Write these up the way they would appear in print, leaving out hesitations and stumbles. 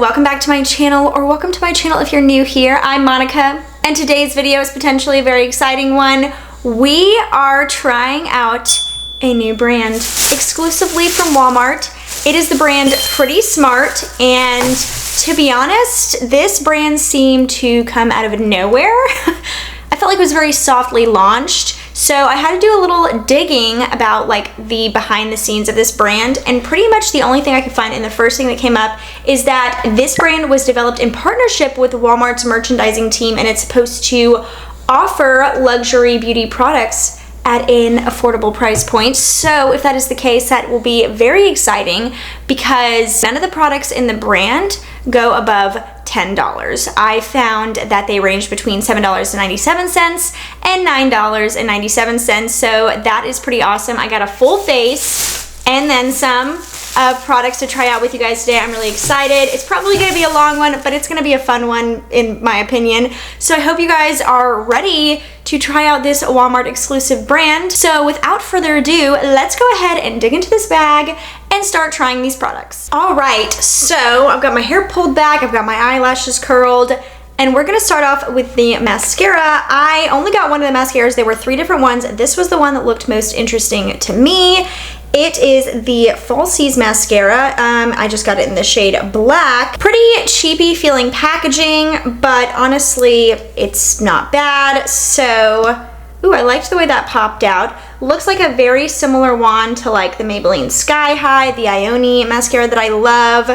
welcome back to my channel, or welcome to my channel if you're new here. I'm Monica, and today's video is potentially a very exciting one. We are trying out a new brand exclusively from Walmart. It is the brand Pretty Smart, and to be honest, this brand seemed to come out of nowhere. I felt like it was very softly launched. So I had to do a little digging about like the behind the scenes of this brand, and pretty much the only thing I could find, and the first thing that came up, is that this brand was developed in partnership with Walmart's merchandising team, and it's supposed to offer luxury beauty products at an affordable price point. So if that is the case, that will be very exciting because none of the products in the brand go above $10. I found that they range between $7.97 and $9.97, so that is pretty awesome. I got a full face and then some of products to try out with you guys today. I'm really excited. It's probably going to be a long one, but it's going to be a fun one in my opinion. So I hope you guys are ready to try out this Walmart exclusive brand. So without further ado, let's go ahead and dig into this bag and start trying these products. All right, so I've got my hair pulled back, I've got my eyelashes curled, and we're gonna start off with the mascara. I only got one of the mascaras. There were 3 different ones. This was the one that looked most interesting to me. It is the Falsies mascara. I just got it in the shade black. Pretty cheapy feeling packaging, but honestly, it's not bad. So, ooh, I liked the way that popped out. Looks like a very similar wand to like the Maybelline Sky High, the Ioni mascara that I love.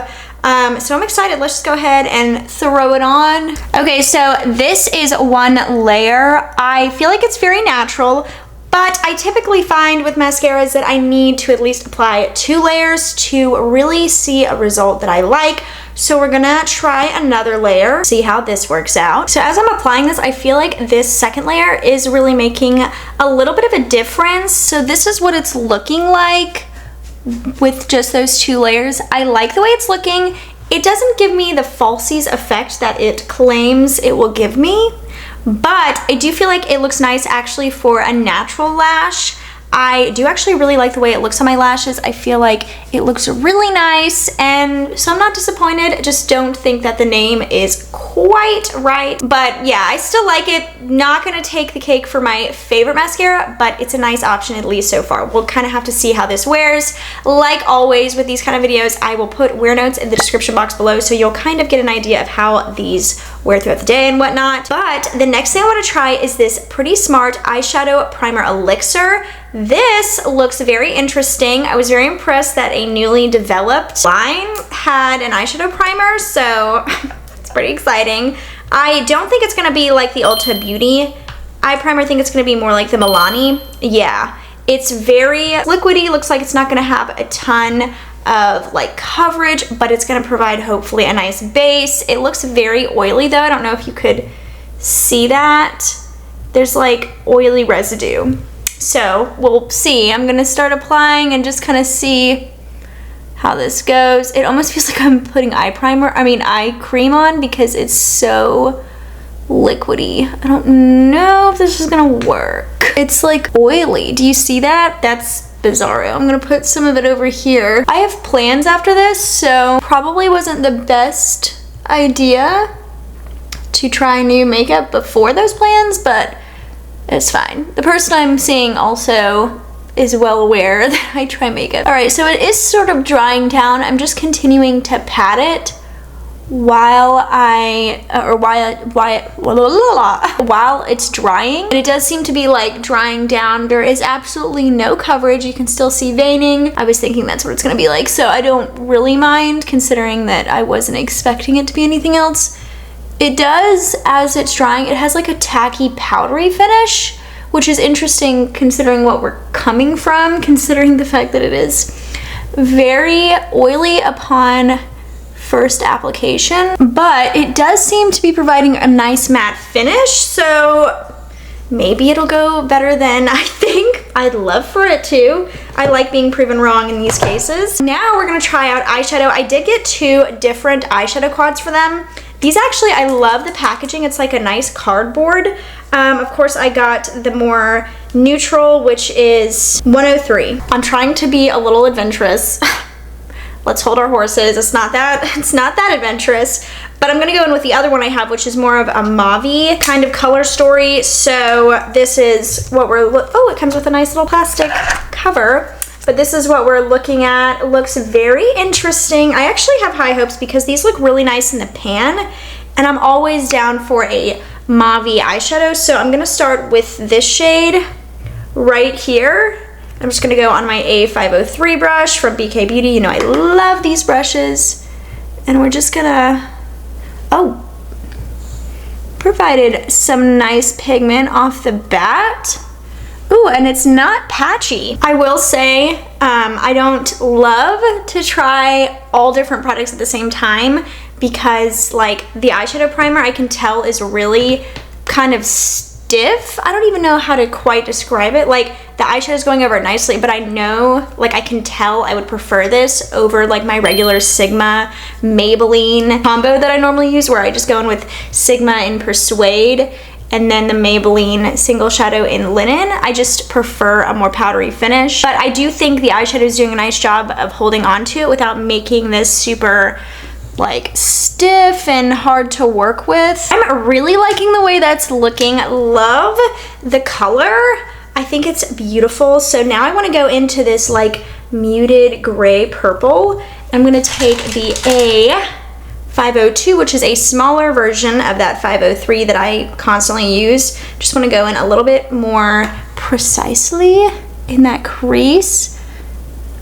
So I'm excited. Let's just go ahead and throw it on. Okay, so this is one layer. I feel like it's very natural, but I typically find with mascaras that I need to at least apply 2 layers to really see a result that I like. So we're gonna try another layer, see how this works out. So as I'm applying this, I feel like this second layer is really making a little bit of a difference. So this is what it's looking like with just those 2 layers. I like the way it's looking. It doesn't give me the Falsies effect that it claims it will give me, but I do feel like it looks nice actually for a natural lash. I do actually really like the way it looks on my lashes. I feel like it looks really nice, and so I'm not disappointed. Just don't think that the name is quite right. But yeah, I still like it. Not gonna take the cake for my favorite mascara, but it's a nice option at least so far. We'll kind of have to see how this wears. Like always with these kind of videos, I will put wear notes in the description box below, so you'll kind of get an idea of how these wear throughout the day and whatnot. But the next thing I want to try is this Pretty Smart Eyeshadow Primer Elixir. This looks very interesting. I was very impressed that a newly developed line had an eyeshadow primer, so it's pretty exciting. I don't think it's gonna be like the Ulta Beauty eye primer. I think it's gonna be more like the Milani. Yeah, it's very liquidy. Looks like it's not gonna have a ton of like coverage, but it's gonna provide hopefully a nice base. It looks very oily though. I don't know if you could see that. There's like oily residue. So we'll see. I'm gonna start applying and just kind of see how this goes. It almost feels like I'm putting eye cream on because it's so liquidy. I don't know if this is gonna work. It's like oily. Do you see that? That's bizarro. I'm gonna put some of it over here. I have plans after this, so probably wasn't the best idea to try new makeup before those plans, but it's fine. The person I'm seeing also is well aware that I try makeup. All right, so it is sort of drying down. I'm just continuing to pat it while it's drying. And it does seem to be like drying down. There is absolutely no coverage. You can still see veining. I was thinking that's what it's gonna be like, so I don't really mind considering that I wasn't expecting it to be anything else. It does, as it's drying, it has like a tacky powdery finish, which is interesting considering what we're coming from, considering the fact that it is very oily upon first application, but it does seem to be providing a nice matte finish, so maybe it'll go better than I think. I'd love for it to. I like being proven wrong in these cases. Now we're gonna try out eyeshadow. I did get 2 different eyeshadow quads for them. These actually, I love the packaging. It's like a nice cardboard. Of course, I got the more neutral, which is 103. I'm trying to be a little adventurous. let's hold our horses. It's not that adventurous. But I'm gonna go in with the other one I have, which is more of a mauve kind of color story. So this is what we're, oh, it comes with a nice little plastic cover. But this is what we're looking at. It looks very interesting. I actually have high hopes because these look really nice in the pan. And I'm always down for a mauve eyeshadow. So I'm gonna start with this shade right here. I'm just gonna go on my A503 brush from BK Beauty. You know I love these brushes. And we're just gonna, oh, provided some nice pigment off the bat. Ooh, and it's not patchy. I will say, I don't love to try all different products at the same time because like the eyeshadow primer I can tell is really kind of stiff. I don't even know how to quite describe it. Like the eyeshadow is going over it nicely, but I know, like I can tell I would prefer this over like my regular Sigma Maybelline combo that I normally use, where I just go in with Sigma in Persuade and then the Maybelline single shadow in Linen. I just prefer a more powdery finish. But I do think the eyeshadow is doing a nice job of holding on to it without making this super like stiff and hard to work with. I'm really liking the way that's looking. Love the color. I think it's beautiful. So now I want to go into this like muted gray purple. I'm going to take the A502, which is a smaller version of that 503 that I constantly use. Just want to go in a little bit more precisely in that crease.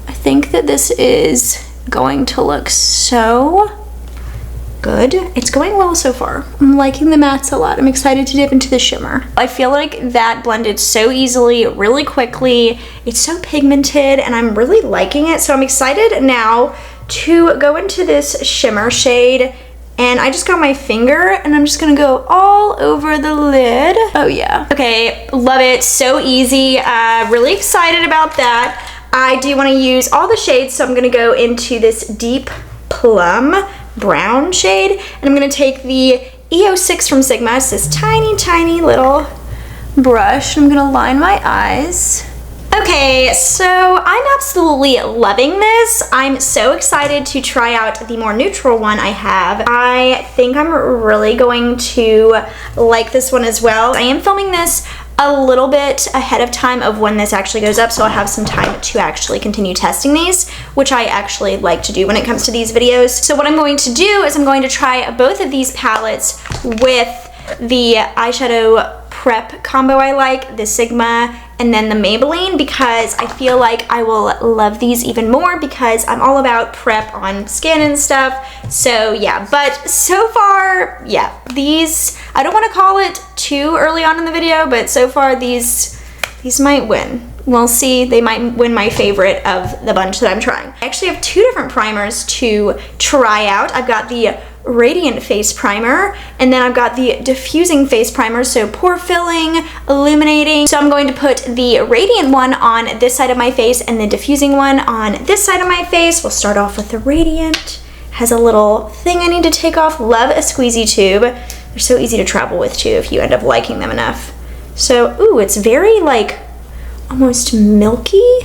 I think that this is going to look so good. It's going well so far. I'm liking the mattes a lot. I'm excited to dip into the shimmer. I feel like that blended so easily, really quickly. It's so pigmented and I'm really liking it. So I'm excited now to go into this shimmer shade, and I just got my finger and I'm just gonna go all over the lid. Oh yeah. Okay, love it, so easy. Really excited about that. I do wanna use all the shades, so I'm gonna go into this deep plum brown shade, and I'm gonna take the E06 from Sigma. It's this tiny, tiny little brush. I'm gonna line my eyes. Okay, so I'm absolutely loving this. I'm so excited to try out the more neutral one I have. I think I'm really going to like this one as well. I am filming this a little bit ahead of time of when this actually goes up, so I'll have some time to actually continue testing these, which I actually like to do when it comes to these videos. So what I'm going to do is I'm going to try both of these palettes with the eyeshadow prep combo I like, the Sigma and then the Maybelline, because I feel like I will love these even more because I'm all about prep on skin and stuff. So yeah, but so far, yeah, these, I don't want to call it too early on in the video, but so far these might win. We'll see, they might win my favorite of the bunch that I'm trying. I actually have two different primers to try out. I've got the Radiant Face Primer, and then I've got the Diffusing Face Primer, so pore filling, illuminating. So I'm going to put the Radiant one on this side of my face and the Diffusing one on this side of my face. We'll start off with the Radiant. Has a little thing I need to take off. Love a squeezy tube. They're so easy to travel with too if you end up liking them enough. So, ooh, it's very like almost milky.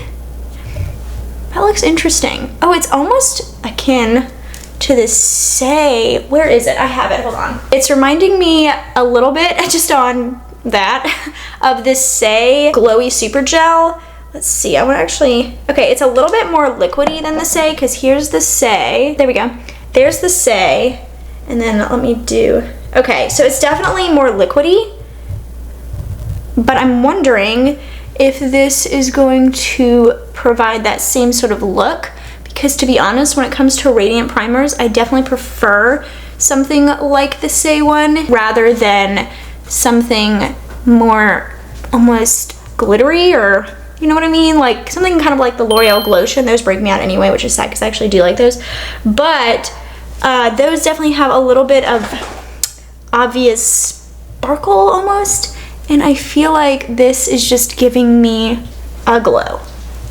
That looks interesting. Oh, it's almost akin to this Say, where is it? I have it, hold on. It's reminding me a little bit, just on that, of this Say Glowy Super Gel. Let's see, I want to actually, okay, it's a little bit more liquidy than the Say, because here's the Say, there we go. There's the Say, and then let me do, okay, so it's definitely more liquidy, but I'm wondering if this is going to provide that same sort of look. Because to be honest, when it comes to radiant primers, I definitely prefer something like the Say one rather than something more almost glittery, or you know what I mean? Like something kind of like the L'Oreal Glotion. Those break me out anyway, which is sad because I actually do like those. But those definitely have a little bit of obvious sparkle almost. And I feel like this is just giving me a glow.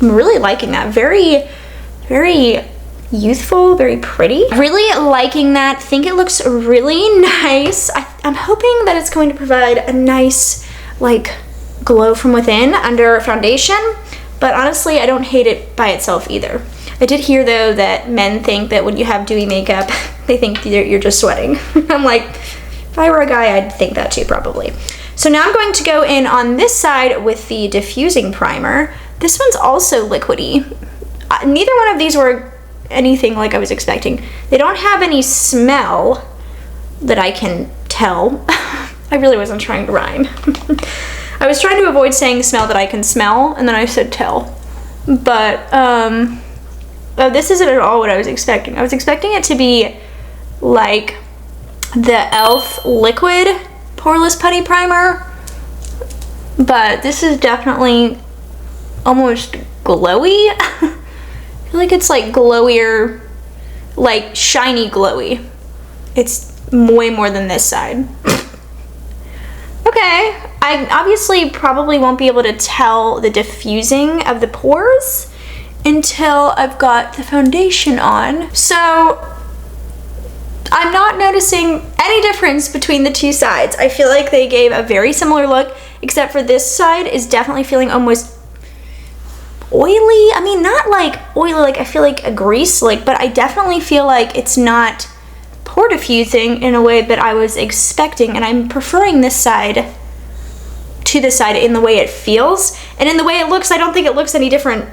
I'm really liking that. Very youthful, very pretty. Really liking that. Think it looks really nice. I'm hoping that it's going to provide a nice like glow from within under foundation, but honestly I don't hate it by itself either. I did hear though that men think that when you have dewy makeup, they think you're just sweating. I'm like, if I were a guy, I'd think that too probably. So now I'm going to go in on this side with the diffusing primer. This one's also liquidy. Neither one of these were anything like I was expecting. They don't have any smell that I can tell. I really wasn't trying to rhyme. I was trying to avoid saying smell that I can smell, and then I said tell. But, oh, this isn't at all what I was expecting. I was expecting it to be like the ELF liquid poreless putty primer, but this is definitely almost glowy. I feel like it's like glowier, like shiny glowy. It's way more than this side. Okay, I obviously probably won't be able to tell the diffusing of the pores until I've got the foundation on. So I'm not noticing any difference between the two sides. I feel like they gave a very similar look, except for this side is definitely feeling almost oily. I mean, not like oily, like I feel like a grease lick, but I definitely feel like it's not pore diffusing in a way that I was expecting, and I'm preferring this side to this side in the way it feels, and in the way it looks. I don't think it looks any different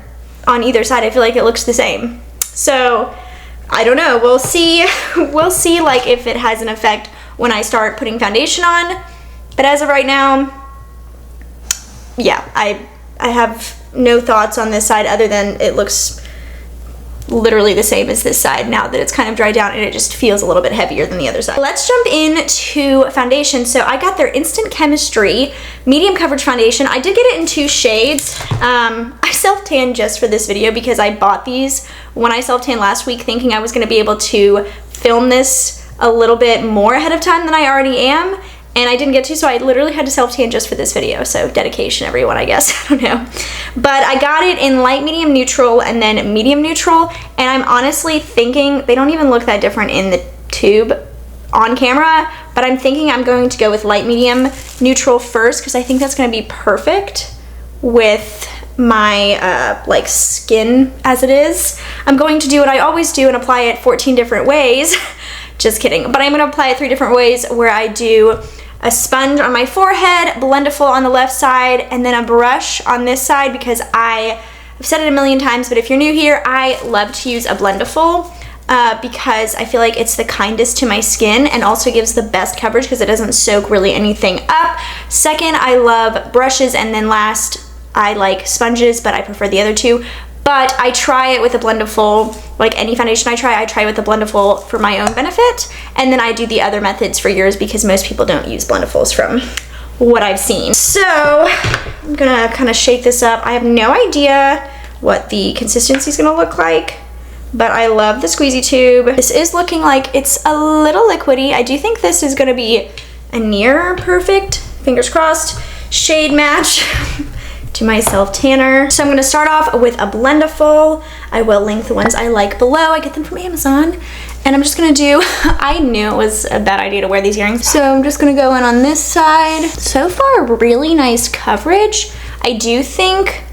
on either side. I feel like it looks the same. So I don't know, we'll see. We'll see like if it has an effect when I start putting foundation on, but as of right now, yeah, I have no thoughts on this side other than it looks literally the same as this side now that it's kind of dried down, and it just feels a little bit heavier than the other side. Let's jump into foundation. So I got their Instant Chemistry medium coverage foundation. I did get it in 2 shades. I self-tanned just for this video because I bought these when I self-tanned last week thinking I was going to be able to film this a little bit more ahead of time than I already am, and I didn't get to, so I literally had to self-tan just for this video. So dedication, everyone, I guess. I don't know. But I got it in light, medium, neutral, and then medium neutral, and I'm honestly thinking they don't even look that different in the tube on camera, but I'm thinking I'm going to go with light, medium, neutral first because I think that's going to be perfect with my like skin as it is. I'm going to do what I always do and apply it 14 different ways. Just kidding. But I'm going to apply it 3 different ways, where I do a sponge on my forehead, Blendiful on the left side, and then a brush on this side because I've said it a million times, but if you're new here, I love to use a Blendiful because I feel like it's the kindest to my skin and also gives the best coverage because it doesn't soak really anything up. Second, I love brushes, and then last, I like sponges, but I prefer the other 2. But I try it with a Blendiful, like any foundation I try with a Blendiful for my own benefit, and then I do the other methods for yours because most people don't use Blendiful's from what I've seen. So I'm gonna kind of shake this up. I have no idea what the consistency is gonna look like, but I love the squeezy tube. This is looking like it's a little liquidy. I do think this is gonna be a near perfect, fingers crossed, shade match to my self-tanner. So I'm gonna start off with a Blendiful. I will link the ones I like below. I get them from Amazon. And I'm just gonna do, I knew it was a bad idea to wear these earrings. So I'm just gonna go in on this side. So far, really nice coverage. I do think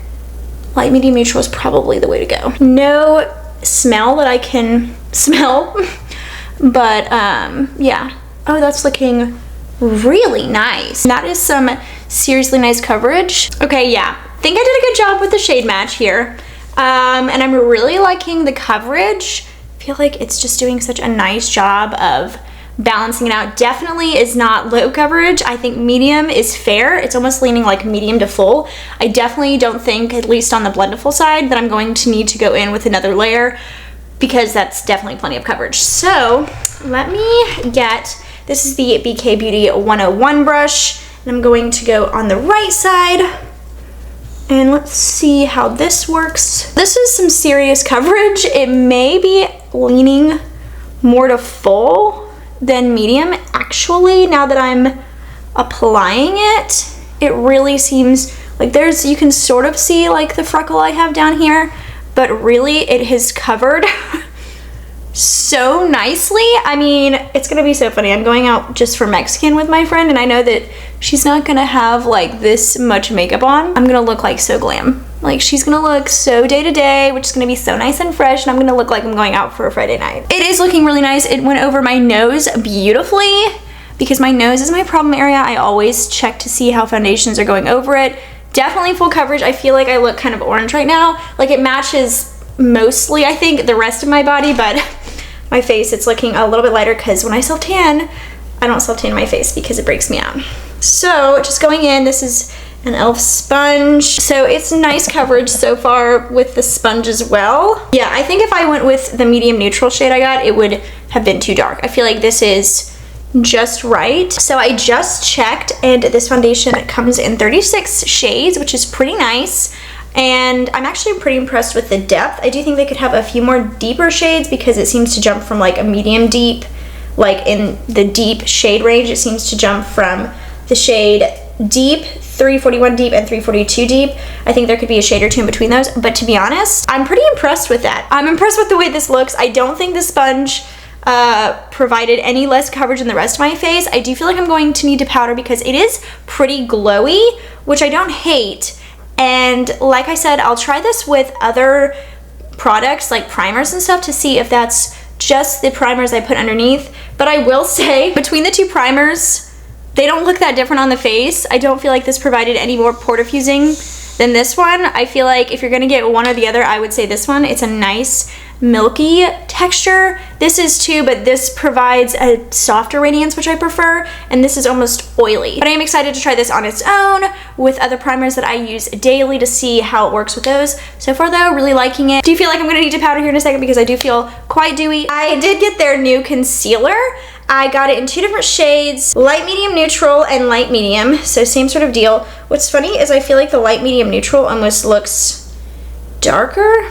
light, medium, neutral is probably the way to go. No smell that I can smell, but yeah. Oh, that's looking really nice. That is some seriously nice coverage. Okay, yeah, think I did a good job with the shade match here. And I'm really liking the coverage. I feel like it's just doing such a nice job of balancing it out. Definitely is not low coverage. I think medium is fair. It's almost leaning like medium to full. I definitely don't think, at least on the Blendiful side, that I'm going to need to go in with another layer because that's definitely plenty of coverage. So let me get, this is the BK Beauty 101 brush. And I'm going to go on the right side, and let's see how this works. This is some serious coverage. It may be leaning more to full than medium. Actually, now that I'm applying it, it really seems like there's, you can sort of see like the freckle I have down here, but really it has covered so nicely. I mean, it's gonna be so funny. I'm going out just for Mexican with my friend, and I know that she's not gonna have like this much makeup on. I'm gonna look like so glam. Like, she's gonna look so day to day, which is gonna be so nice and fresh, and I'm gonna look like I'm going out for a Friday night. It is looking really nice. It went over my nose beautifully because my nose is my problem area. I always check to see how foundations are going over it. Definitely full coverage. I feel like I look kind of orange right now. Like, it matches mostly, I think, the rest of my body, but my face, it's looking a little bit lighter because when I self-tan, I don't self-tan my face because it breaks me out. So just going in, this is an ELF sponge. So it's nice coverage so far with the sponge as well. Yeah, I think if I went with the medium neutral shade I got, it would have been too dark. I feel like this is just right. So I just checked, and this foundation comes in 36 shades, which is pretty nice. And I'm actually pretty impressed with the depth. I do think they could have a few more deeper shades because it seems to jump from like a medium deep, like in the deep shade range, it seems to jump from the shade deep, 341 deep and 342 deep. I think there could be a shade or two in between those, but to be honest, I'm pretty impressed with that. I'm impressed with the way this looks. I don't think the sponge provided any less coverage than the rest of my face. I do feel like I'm going to need to powder because it is pretty glowy, which I don't hate. And like I said, I'll try this with other products like primers and stuff to see if that's just the primers I put underneath. But I will say, between the two primers, they don't look that different on the face. I don't feel like this provided any more pore diffusing than this one. I feel like if you're gonna get one or the other, I would say this one. It's a nice milky texture. This is too, but this provides a softer radiance, which I prefer, and this is almost oily. But I am excited to try this on its own with other primers that I use daily to see how it works with those. So far though, really liking it. Do you feel like I'm gonna need to powder here in a second because I do feel quite dewy? I did get their new concealer. I got it in two different shades, light medium neutral and light medium, so same sort of deal. What's funny is I feel like the light medium neutral almost looks darker.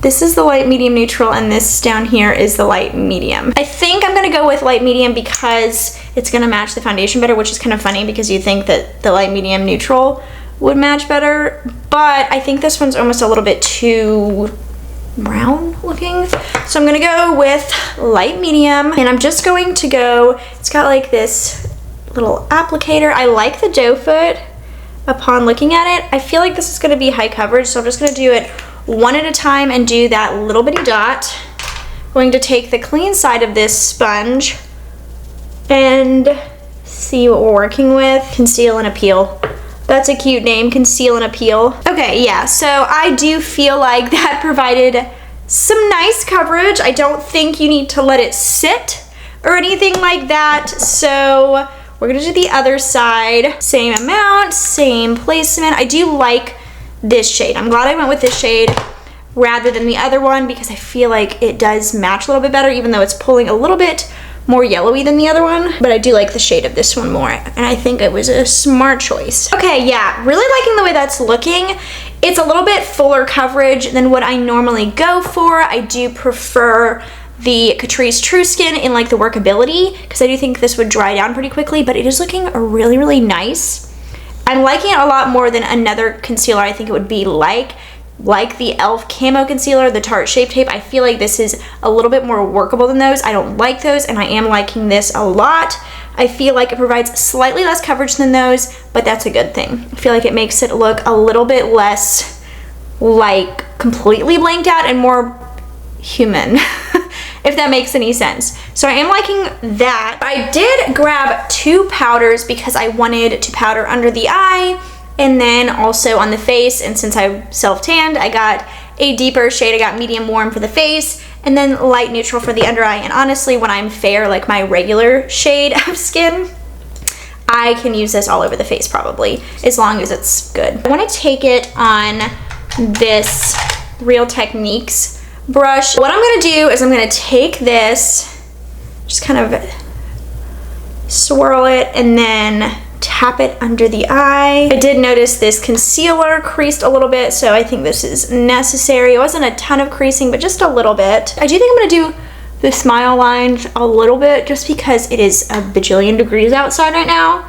This is the light medium neutral and this down here is the light medium. I think I'm gonna go with light medium because it's gonna match the foundation better, which is kind of funny because you think that the light medium neutral would match better, but I think this one's almost a little bit too brown looking. So I'm gonna go with light medium, and I'm just going to go, it's got like this little applicator. I like the doe foot upon looking at it. I feel like this is gonna be high coverage, so I'm just gonna do it one at a time and do that little bitty dot. Going to take the clean side of this sponge and see what we're working with. Conceal and Appeal. That's a cute name, Conceal and Appeal. Okay, yeah, so I do feel like that provided some nice coverage. I don't think you need to let it sit or anything like that. So we're gonna do the other side. Same amount, same placement. I do like this shade. I'm glad I went with this shade rather than the other one because I feel like it does match a little bit better, even though it's pulling a little bit more yellowy than the other one, but I do like the shade of this one more, and I think it was a smart choice. Okay, yeah, really liking the way that's looking. It's a little bit fuller coverage than what I normally go for. I do prefer the Catrice True Skin in like the workability because I do think this would dry down pretty quickly, but it is looking really, really nice. I'm liking it a lot more than another concealer I think it would be like the ELF Camo Concealer, the Tarte Shape Tape. I feel like this is a little bit more workable than those. I don't like those, and I am liking this a lot. I feel like it provides slightly less coverage than those, but that's a good thing. I feel like it makes it look a little bit less like completely blanked out and more human, if that makes any sense. So I am liking that. I did grab two powders because I wanted to powder under the eye and then also on the face, and since I self-tanned, I got a deeper shade. I got medium warm for the face and then light neutral for the under eye. And honestly, when I'm fair, like my regular shade of skin, I can use this all over the face probably, as long as it's good. I want to take it on this Real Techniques brush. What I'm going to do is I'm going to take this, just kind of swirl it and then tap it under the eye. I did notice this concealer creased a little bit, so I think this is necessary. It wasn't a ton of creasing, but just a little bit. I do think I'm gonna do the smile line a little bit just because it is a bajillion degrees outside right now.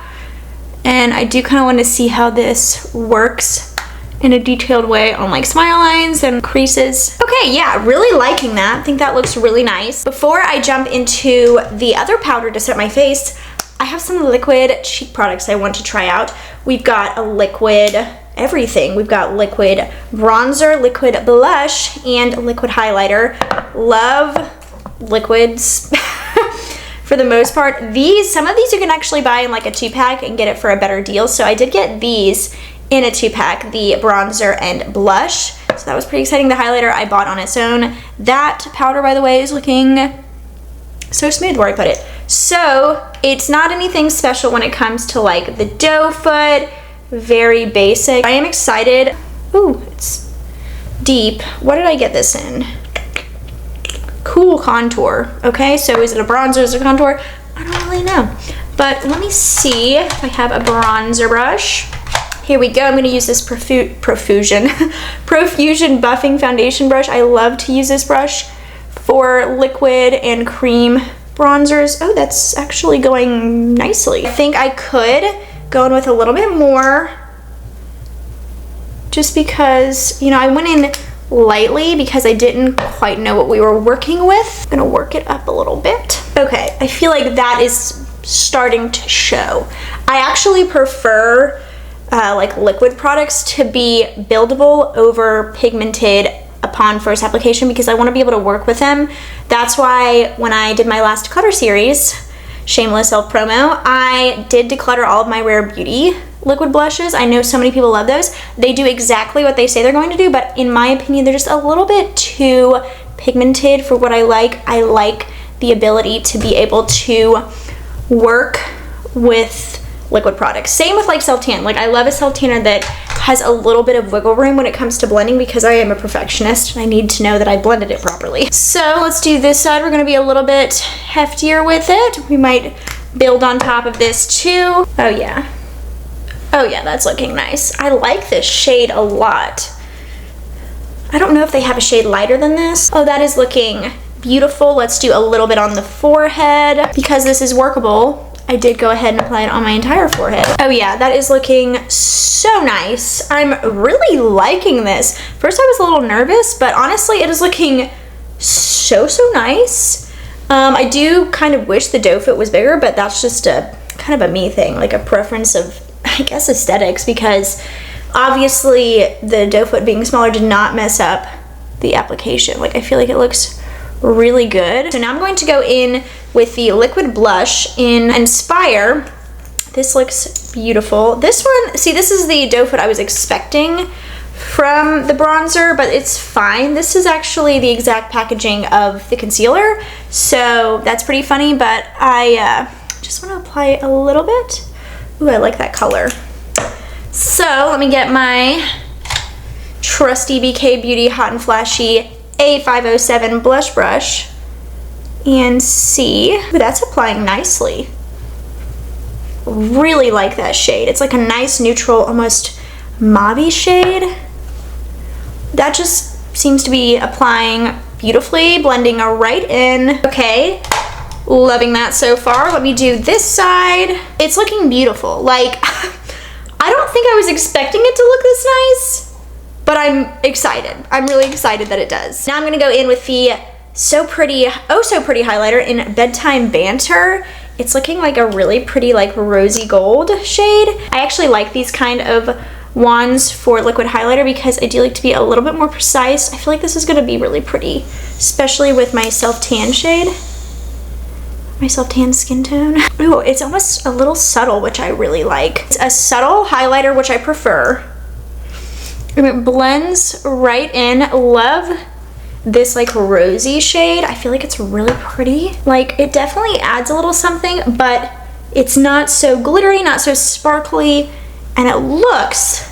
And I do kind of want to see how this works in a detailed way on like smile lines and creases. Okay, yeah, really liking that. I think that looks really nice. Before I jump into the other powder to set my face, I have some liquid cheek products I want to try out. We've got a liquid everything. We've got liquid bronzer, liquid blush, and liquid highlighter. Love liquids for the most part. Some of these you can actually buy in like a 2-pack and get it for a better deal. So I did get these in a 2-pack, the bronzer and blush. So that was pretty exciting. The highlighter I bought on its own. That powder, by the way, is looking so smooth where I put it. So it's not anything special when it comes to like the doe foot, very basic. I am excited. Ooh, it's deep. What did I get this in? Cool contour. Okay, so is it a bronzer, is it a contour? I don't really know. But let me see if I have a bronzer brush. Here we go. I'm gonna use this Profusion Buffing Foundation brush. I love to use this brush for liquid and cream bronzers. Oh, that's actually going nicely. I think I could go in with a little bit more just because, you know, I went in lightly because I didn't quite know what we were working with. I'm gonna work it up a little bit. Okay, I feel like that is starting to show. I actually prefer like liquid products to be buildable over pigmented upon first application because I want to be able to work with them. That's why when I did my last clutter series, shameless self promo, I did declutter all of my Rare Beauty liquid blushes. I know so many people love those. They do exactly what they say they're going to do, but in my opinion, they're just a little bit too pigmented for what I like. I like the ability to be able to work with liquid products. Same with like self-tan. Like I love a self-tanner that has a little bit of wiggle room when it comes to blending because I am a perfectionist and I need to know that I blended it properly. So let's do this side. We're gonna be a little bit heftier with it. We might build on top of this too. Oh yeah. Oh yeah, that's looking nice. I like this shade a lot. I don't know if they have a shade lighter than this. Oh, that is looking beautiful. Let's do a little bit on the forehead. Because this is workable, I did go ahead and apply it on my entire forehead. Oh yeah, that is looking so nice. I'm really liking this. First I was a little nervous, but honestly it is looking so nice. I do kind of wish the doe foot was bigger, but that's just a kind of a me thing, like a preference of, I guess, aesthetics, because obviously the doe foot being smaller did not mess up the application. Like I feel like it looks really good. So now I'm going to go in with the liquid blush in Inspire. This looks beautiful. This one, see, this is the doe foot I was expecting from the bronzer, but it's fine. This is actually the exact packaging of the concealer, so that's pretty funny, but I just want to apply a little bit. Ooh, I like that color. So let me get my trusty BK Beauty Hot and Flashy A507 blush brush and see. Ooh, that's applying nicely. Really like that shade. It's like a nice neutral, almost mauve shade. That just seems to be applying beautifully, blending right in. Okay, loving that so far. Let me do this side. It's looking beautiful. Like, I don't think I was expecting it to look this nice, but I'm excited. I'm really excited that it does. Now I'm gonna go in with the So Pretty, Oh So Pretty highlighter in Bedtime Banter. It's looking like a really pretty, like, rosy gold shade. I actually like these kind of wands for liquid highlighter because I do like to be a little bit more precise. I feel like this is gonna be really pretty, especially with my self-tan shade. My self-tan skin tone. Ooh, it's almost a little subtle, which I really like. It's a subtle highlighter, which I prefer. And it blends right in. Love this like rosy shade. I feel like it's really pretty. Like, it definitely adds a little something, but it's not so glittery, not so sparkly, and it looks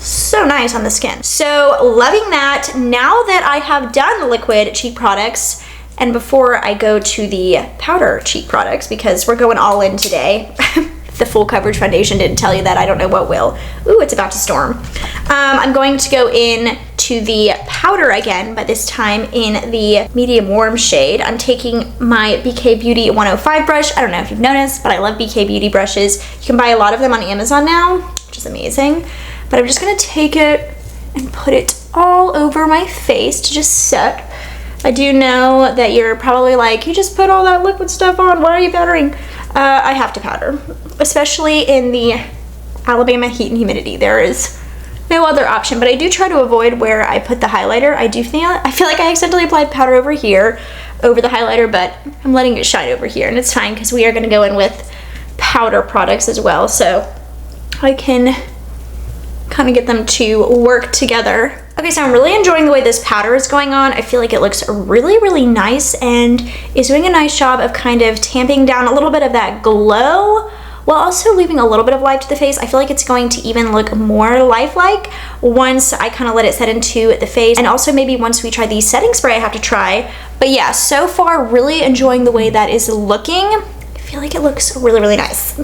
so nice on the skin. So loving that. Now that I have done the liquid cheek products, and before I go to the powder cheek products, because we're going all in today. If the full coverage foundation didn't tell you that, I don't know what will. Ooh, it's about to storm. I'm going to go in to the powder again, but this time in the medium warm shade. I'm taking my BK Beauty 105 brush. I don't know if you've noticed, but I love BK Beauty brushes. You can buy a lot of them on Amazon now, which is amazing. But I'm just gonna take it and put it all over my face to just set. I do know that you're probably like, you just put all that liquid stuff on, why are you powdering? I have to powder, especially in the Alabama heat and humidity. There is no other option, but I do try to avoid where I put the highlighter. I feel like I accidentally applied powder over here, over the highlighter, but I'm letting it shine over here, and it's fine because we are gonna go in with powder products as well, so I can kind of get them to work together. Okay, so I'm really enjoying the way this powder is going on. I feel like it looks really, really nice and is doing a nice job of kind of tamping down a little bit of that glow while also leaving a little bit of life to the face. I feel like it's going to even look more lifelike once I kind of let it set into the face, and also maybe once we try the setting spray I have to try. But yeah, so far really enjoying the way that is looking. I feel like it looks really, really nice.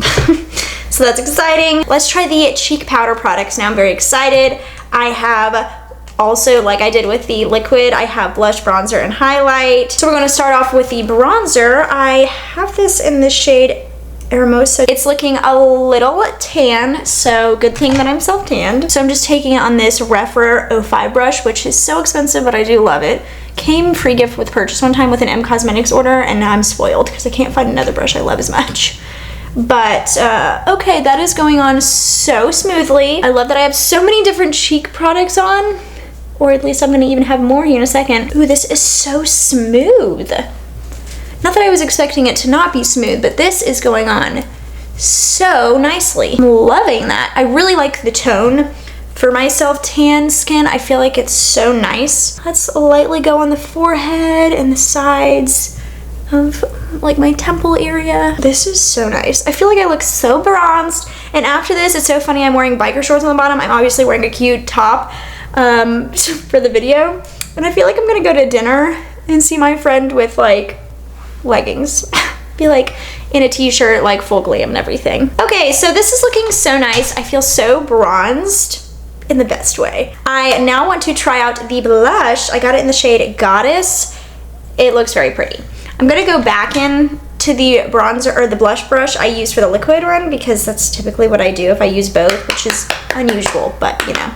So that's exciting. Let's try the cheek powder products now. I'm very excited. I have also, like I did with the liquid, I have blush, bronzer, and highlight. So we're gonna start off with the bronzer. I have this in the shade Hermosa. It's looking a little tan, so good thing that I'm self-tanned. So I'm just taking it on this Rephr 05 brush, which is so expensive, but I do love it. Came free gift with purchase one time with an M Cosmetics order, and now I'm spoiled because I can't find another brush I love as much. But okay, that is going on so smoothly. I love that I have so many different cheek products on, or at least I'm gonna even have more here in a second. Ooh, this is so smooth. Not that I was expecting it to not be smooth, but this is going on so nicely. I'm loving that. I really like the tone for my self-tan skin. I feel like it's so nice. Let's lightly go on the forehead and the sides of like my temple area. This is so nice. I feel like I look so bronzed. And after this, it's so funny, I'm wearing biker shorts on the bottom. I'm obviously wearing a cute top for the video. And I feel like I'm gonna go to dinner and see my friend with like leggings. Be like in a t-shirt, like full glam and everything. Okay, so this is looking so nice. I feel so bronzed in the best way. I now want to try out the blush. I got it in the shade Goddess. It looks very pretty. I'm gonna go back in to the bronzer or the blush brush I use for the liquid one because that's typically what I do if I use both, which is unusual, but you know.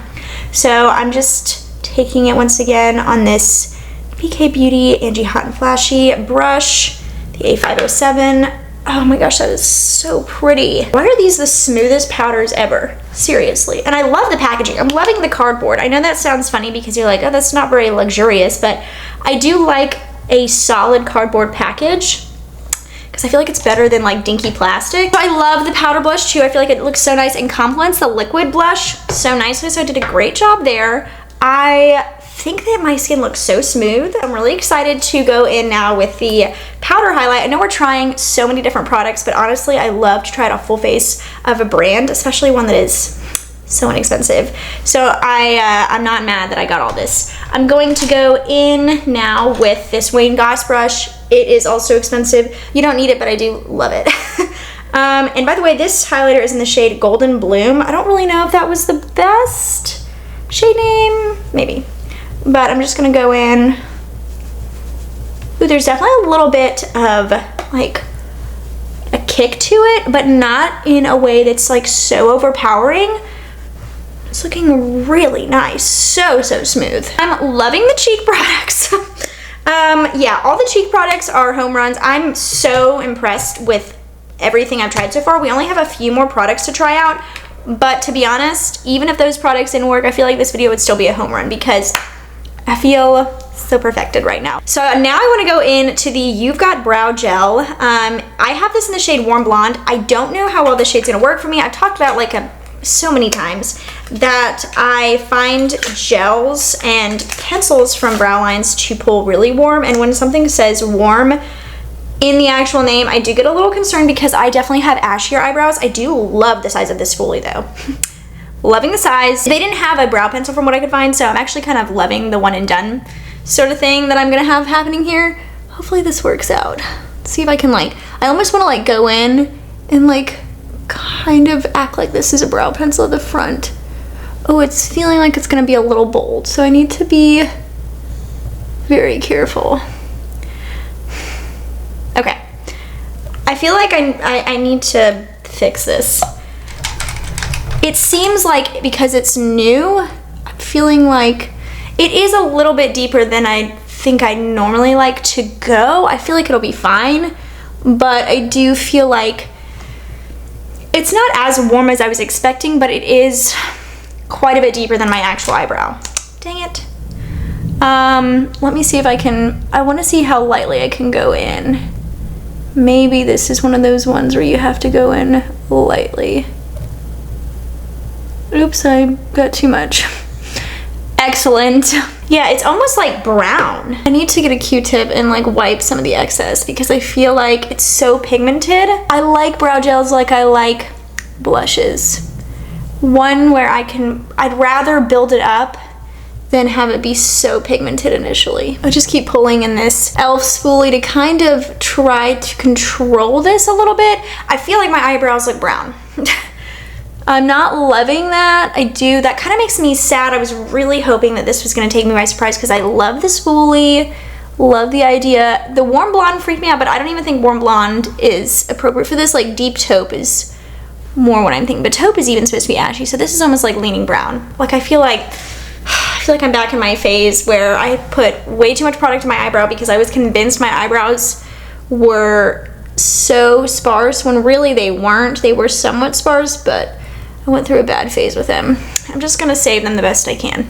So I'm just taking it once again on this BK Beauty Angie Hot and Flashy brush, the A507. Oh my gosh, that is so pretty. Why are these the smoothest powders ever? Seriously. And I love the packaging. I'm loving the cardboard. I know that sounds funny because you're like, oh, that's not very luxurious, but I do like a solid cardboard package because I feel like it's better than like dinky plastic. So I love the powder blush too. I feel like it looks so nice and complements the liquid blush so nicely. So I did a great job there. I think that my skin looks so smooth. I'm really excited to go in now with the powder highlight. I know we're trying so many different products, but honestly, I love to try it off full face of a brand, especially one that is so inexpensive. So I'm not mad that I got all this. I'm going to go in now with this Wayne Goss brush. It is also expensive. You don't need it, but I do love it. And by the way, this highlighter is in the shade Golden Bloom. I don't really know if that was the best shade name, maybe. But I'm just gonna go in. Ooh, there's definitely a little bit of like a kick to it, but not in a way that's like so overpowering. It's looking really nice, so smooth. I'm loving the cheek products. Yeah, all the cheek products are home runs. I'm so impressed with everything I've tried so far. We only have a few more products to try out, but to be honest, even if those products didn't work, I feel like this video would still be a home run because I feel so perfected right now. So now I want to go into the You've Got Brow Gel. I have this in the shade Warm Blonde. I don't know how well this shade's gonna work for me. I've talked about like so many times that I find gels and pencils from brow lines to pull really warm, and when something says warm in the actual name, I do get a little concerned because I definitely have ashier eyebrows. I do love the size of this Fully though. Loving the size. They didn't have a brow pencil from what I could find, so I'm actually kind of loving the one and done sort of thing that I'm gonna have happening here. Hopefully this works out. Let's see if I can like, I almost wanna like go in and like kind of act like this is a brow pencil at the front. Oh, it's feeling like it's gonna be a little bold, so I need to be very careful. Okay. I feel like I need to fix this. It seems like because it's new, I'm feeling like it is a little bit deeper than I think I normally like to go. I feel like it'll be fine, but I do feel like it's not as warm as I was expecting, but it is quite a bit deeper than my actual eyebrow. Dang it. Let me see if I want to see how lightly I can go in. Maybe this is one of those ones where you have to go in lightly. Oops, I got too much. Excellent. Yeah, it's almost like brown. I need to get a Q-tip and like wipe some of the excess because I feel like it's so pigmented. I like brow gels like I like blushes. One where I'd rather build it up than have it be so pigmented initially. I just keep pulling in this ELF spoolie to kind of try to control this a little bit. I feel like my eyebrows look brown. I'm not loving that. That kind of makes me sad. I was really hoping that this was gonna take me by surprise because I love the spoolie, love the idea. The warm blonde freaked me out, but I don't even think warm blonde is appropriate for this. Like deep taupe is more what I'm thinking, but taupe is even supposed to be ashy, so this is almost like leaning brown. Like I feel like I'm back in my phase where I put way too much product in my eyebrow because I was convinced my eyebrows were so sparse when really they weren't. They were somewhat sparse, but I went through a bad phase with them. I'm just gonna save them the best I can.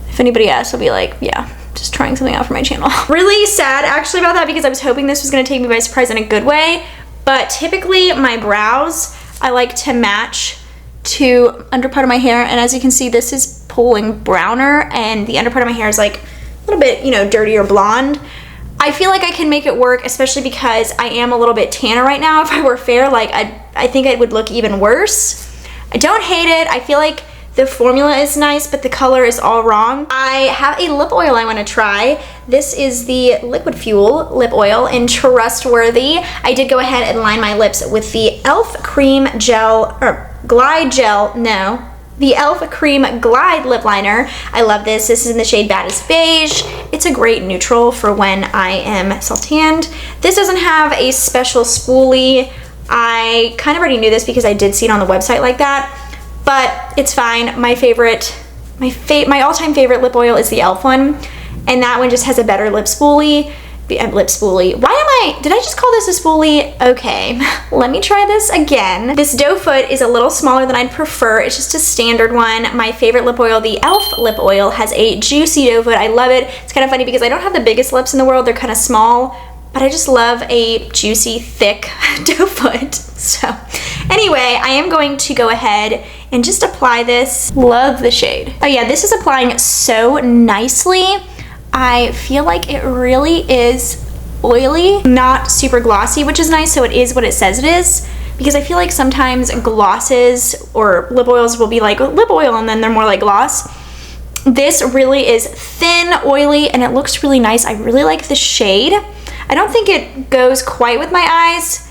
If anybody asks, I'll be like, yeah, just trying something out for my channel. Really sad actually about that because I was hoping this was gonna take me by surprise in a good way, but typically my brows, I like to match to under part of my hair, and as you can see, this is pulling browner and the under part of my hair is like a little bit, you know, dirtier blonde. I feel like I can make it work, especially because I am a little bit tanner right now. If I were fair, like I think it would look even worse. I don't hate it. I feel like the formula is nice, but the color is all wrong. I have a lip oil I want to try. This is the Liquid Fuel lip oil in Trustworthy. I did go ahead and line my lips with the ELF Cream Gel, or Glide Gel, no. The ELF Cream Glide Lip Liner. I love this. This is in the shade Baddest Beige. It's a great neutral for when I am self-tanned. This doesn't have a special spoolie. I kind of already knew this because I did see it on the website like that, but it's fine. My all-time favorite lip oil is the ELF one, and that one just has a better lip spoolie. Did I just call this a spoolie? Okay, let me try this again. This doe foot is a little smaller than I'd prefer. It's just a standard one. My favorite lip oil, the ELF lip oil, has a juicy doe foot. I love it. It's kind of funny because I don't have the biggest lips in the world. They're kind of small, but I just love a juicy, thick doe foot. So anyway, I am going to go ahead and just apply this. Love the shade. Oh yeah, this is applying so nicely. I feel like it really is oily, not super glossy, which is nice, so it is what it says it is, because I feel like sometimes glosses or lip oils will be like lip oil and then they're more like gloss. This really is thin, oily, and it looks really nice. I really like the shade. I don't think it goes quite with my eyes,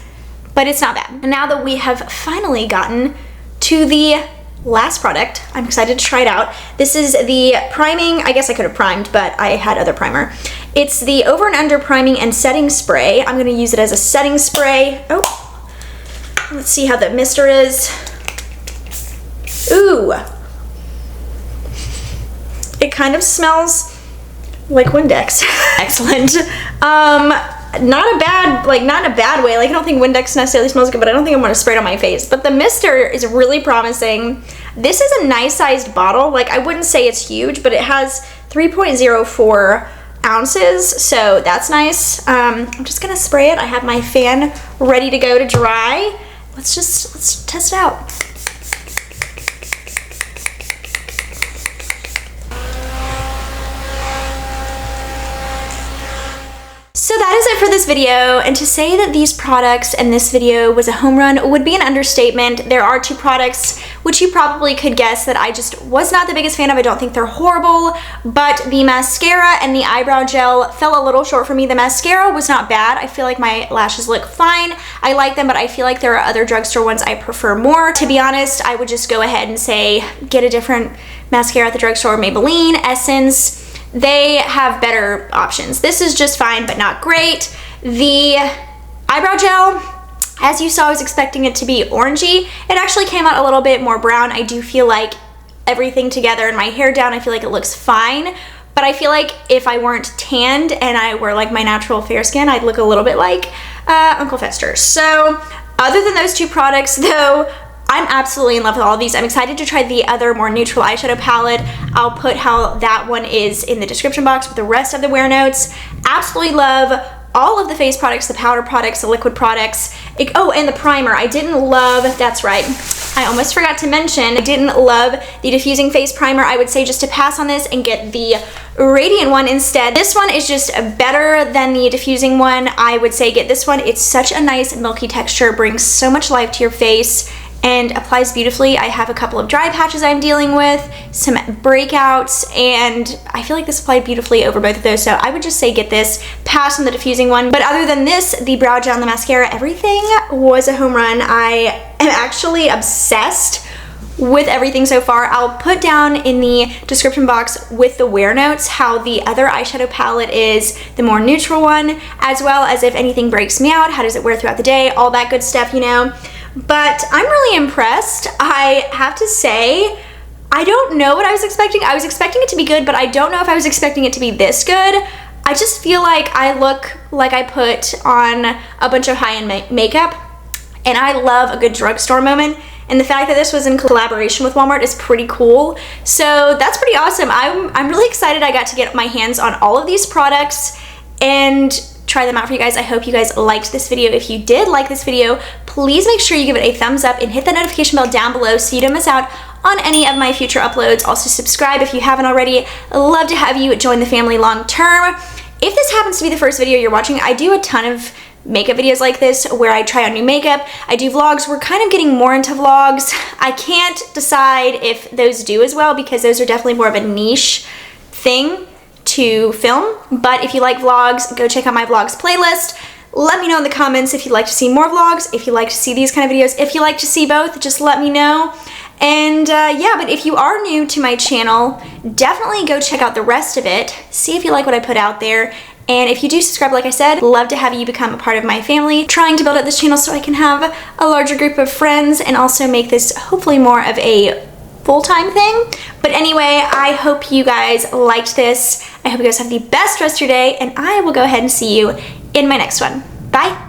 but it's not bad. And now that we have finally gotten to the last product, I'm excited to try it out. This is the priming, I guess I could have primed, but I had other primer. It's the Over and Under Priming and Setting Spray. I'm gonna use it as a setting spray. Oh, let's see how the mister is. Ooh. It kind of smells like Windex. Excellent. Not a bad way. Like, I don't think Windex necessarily smells good, but I don't think I'm gonna spray it on my face. But the mister is really promising. This is a nice sized bottle. Like, I wouldn't say it's huge, but it has 3.04 ounces, so that's nice. I'm just gonna spray it. I have my fan ready to go to dry. Let's test it out. So that is it for this video, and to say that these products and this video was a home run would be an understatement. There are two products which you probably could guess that I just was not the biggest fan of. I don't think they're horrible, but the mascara and the eyebrow gel fell a little short for me. The mascara was not bad. I feel like my lashes look fine. I like them, but I feel like there are other drugstore ones I prefer more. To be honest, I would just go ahead and say get a different mascara at the drugstore. Maybelline, Essence, they have better options. This is just fine, but not great. The eyebrow gel, as you saw, I was expecting it to be orangey. It actually came out a little bit more brown. I do feel like everything together and my hair down, I feel like it looks fine. But I feel like if I weren't tanned and I were like my natural fair skin, I'd look a little bit like Uncle Fester. So other than those two products though, I'm absolutely in love with all of these. I'm excited to try the other more neutral eyeshadow palette. I'll put how that one is in the description box with the rest of the wear notes. Absolutely love all of the face products, the powder products, the liquid products. Oh, and the primer. I didn't love, that's right, I almost forgot to mention, I didn't love the diffusing face primer. I would say just to pass on this and get the radiant one instead. This one is just better than the diffusing one. I would say get this one. It's such a nice milky texture, brings so much life to your face, and applies beautifully. I have a couple of dry patches I'm dealing with, some breakouts, and I feel like this applied beautifully over both of those, so I would just say get this, pass on the diffusing one. But other than this, the brow gel and the mascara, everything was a home run. I am actually obsessed with everything so far. I'll put down in the description box with the wear notes how the other eyeshadow palette is, the more neutral one, as well as if anything breaks me out, how does it wear throughout the day, all that good stuff, you know. But I'm really impressed. I have to say, I don't know what I was expecting. I was expecting it to be good, but I don't know if I was expecting it to be this good. I just feel like I look like I put on a bunch of high-end makeup, and I love a good drugstore moment. And the fact that this was in collaboration with Walmart is pretty cool. So that's pretty awesome. I'm really excited I got to get my hands on all of these products and try them out for you guys. I hope you guys liked this video. If you did like this video, please make sure you give it a thumbs up and hit that notification bell down below so you don't miss out on any of my future uploads. Also subscribe if you haven't already. I'd love to have you join the family long term. If this happens to be the first video you're watching, I do a ton of makeup videos like this where I try on new makeup. I do vlogs. We're kind of getting more into vlogs. I can't decide if those do as well because those are definitely more of a niche thing to film. But if you like vlogs, go check out my vlogs playlist. Let me know in the comments if you'd like to see more vlogs, if you'd like to see these kind of videos. If you like to see both, just let me know. And yeah, but if you are new to my channel, definitely go check out the rest of it. See if you like what I put out there. And if you do subscribe, like I said, love to have you become a part of my family. Trying to build up this channel so I can have a larger group of friends and also make this hopefully more of a full-time thing. But anyway, I hope you guys liked this. I hope you guys have the best rest of your day, and I will go ahead and see you in my next one. Bye.